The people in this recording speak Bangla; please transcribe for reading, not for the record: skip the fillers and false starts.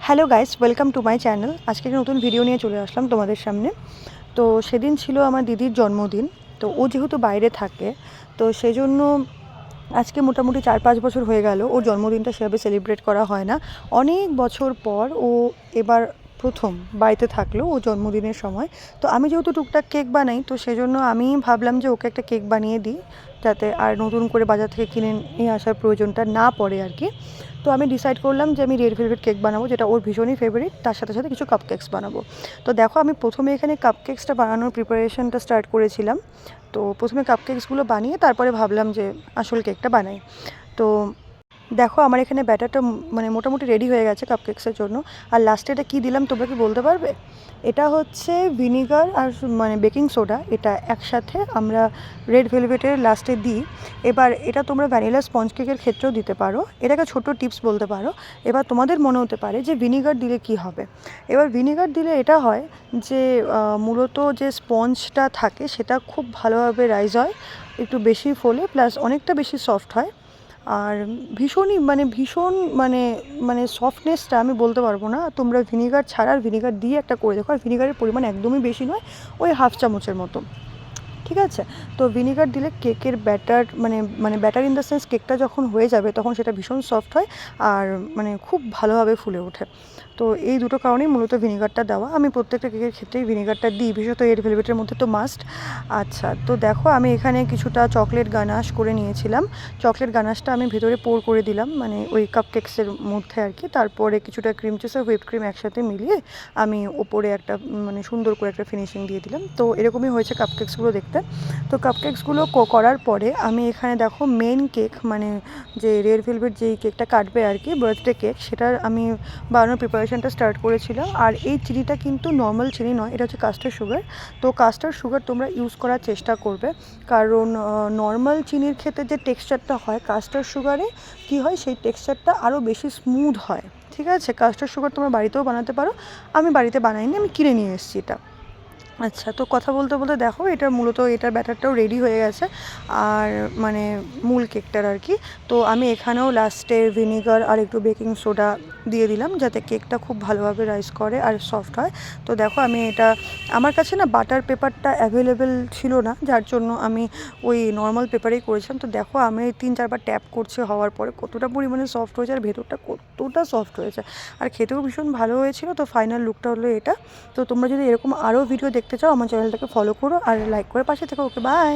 Hello guys, welcome to my channel. আজকে একটা নতুন ভিডিও নিয়ে চলে আসলাম তোমাদের সামনে। তো সেদিন ছিল আমার দিদির জন্মদিন। তো ও যেহেতু বাইরে থাকে, তো সেজন্য আজকে মোটামুটি 4-5 বছর হয়ে গেল ওর জন্মদিনটা সেভাবে সেলিব্রেট করা হয় না। অনেক বছর পর ও এবার প্রথম বাড়িতে থাকলো ও জন্মদিনের সময়। তো আমি যেহেতু টুকটাক কেক বানাই, তো সেজন্য আমি ভাবলাম যে ওকে একটা কেক বানিয়ে দিই, যাতে আর নতুন করে বাজার থেকে কিনে নিয়ে আসার প্রয়োজনটা না পড়ে আর কি। তো আমি ডিসাইড করলাম যে আমি রেড ভেলভেট কেক বানাবো, যেটা ওর ভীষণই ফেভারিট। তার সাথে সাথে কিছু কাপ কেকস বানাবো। তো দেখো, আমি প্রথমে এখানে কাপ কেকসটা বানানোর প্রিপারেশনটা স্টার্ট করেছিলাম। তো প্রথমে কাপ কেকসগুলো বানিয়ে তারপরে ভাবলাম যে আসল কেকটা বানাই। তো দেখো, আমার এখানে ব্যাটারটা মানে মোটামুটি রেডি হয়ে গেছে কাপকেক্সের জন্য। আর লাস্টে এটা কী দিলাম তোমরা কি বলতে পারবে? এটা হচ্ছে ভিনিগার আর মানে বেকিং সোডা, এটা একসাথে আমরা রেড ভেলভেটের লাস্টে দিই। এবার এটা তোমরা ভ্যানিলা স্পঞ্জ কেকের ক্ষেত্রেও দিতে পারো, এটাকে ছোট টিপস বলতে পারো। এবার তোমাদের মনে হতে পারে যে ভিনিগার দিলে কি হবে। এবার ভিনিগার দিলে এটা হয় যে মূলত যে স্পঞ্জটা থাকে সেটা খুব ভালোভাবে রাইজ হয়, একটু বেশি ফোলে, প্লাস অনেকটা বেশি সফট হয়। আর ভীষণই ভীষণ মানে সফটনেসটা আমি বলতে পারবো না। তোমরা ভিনিগার ছাড়া আর ভিনিগার দিয়ে একটা করে দেখো। আর ভিনিগারের পরিমাণ একদমই বেশি নয়, ওই হাফ চামচের মতো, ঠিক আছে? তো ভিনিগার দিলে কেকের ব্যাটার মানে ব্যাটার ইন দ্য সেন্স কেকটা যখন হয়ে যাবে তখন সেটা ভীষণ সফট হয় আর খুব ভালোভাবে ফুলে ওঠে। তো এই দুটো কারণেই মূলত ভিনিগারটা দেওয়া। আমি প্রত্যেকটা কেকের ক্ষেত্রেই ভিনিগারটা দিই, বিশেষত রেড ভেলভেটের মধ্যে তো মাস্ট। আচ্ছা, তো দেখো আমি এখানে কিছুটা চকলেট গানাশ করে নিয়েছিলাম। চকলেট গানাশটা আমি ভেতরে পোর করে দিলাম, মানে ওই কাপ কেকসের মধ্যে আর কি। তারপরে কিছুটা ক্রিম চিজ আর হুইপ ক্রিম একসাথে মিলিয়ে আমি ওপরে একটা সুন্দর করে একটা ফিনিশিং দিয়ে দিলাম। তো এরকমই হয়েছে কাপ কেকসগুলো দেখতে। তো কাপকেকসগুলো করার পরে আমি এখানে দেখো মেন কেক, মানে যে রেড ভেলভেট যেই কেকটা কাটবে আর কি, বার্থডে কেক, সেটার আমি বানানোর প্রিপারেশনটা স্টার্ট করেছিলাম। আর এই চিনিটা কিন্তু নর্মাল চিনি নয়, এটা হচ্ছে কাস্টার্ড সুগার। তো কাস্টার্ড সুগার তোমরা ইউজ করার চেষ্টা করবে, কারণ নর্মাল চিনির ক্ষেত্রে যে টেক্সচারটা হয়, কাস্টার্ড সুগারে কী হয়, সেই টেক্সচারটা আরও বেশি স্মুথ হয়, ঠিক আছে? কাস্টার্ড সুগার তোমরা বাড়িতেও বানাতে পারো, আমি বাড়িতে বানাইনি, আমি কিনে নিয়ে এসেছি এটা। আচ্ছা, তো কথা বলতে বলতে দেখো এটার মূলত এটার ব্যাটারটাও রেডি হয়ে গেছে, আর মূল কেকটার আর কি। তো আমি এখানেও লাস্টে ভিনিগার আর একটু বেকিং সোডা দিয়ে দিলাম, যাতে কেকটা খুব ভালোভাবে রাইজ করে আর সফট হয়। তো দেখো আমি এটা, আমার কাছে না বাটার পেপারটা অ্যাভেলেবেল ছিল না, যার জন্য আমি ওই নর্মাল পেপারেই করেছিলাম। তো দেখো আমি 3-4 বার ট্যাপ করছে হওয়ার পরে কতটা পরিমাণে সফট হয়েছে, আর ভেতরটা কতটা সফট হয়েছে, আর খেতেও ভীষণ ভালো হয়েছিল। তো ফাইনাল লুকটা হলো এটা। তো তোমরা যদি এরকম আরও ভিডিও দেখতে চাও, আমার চ্যানেলটাকে ফলো করো আর লাইক করে পাশে থেকো। ওকে, বাই।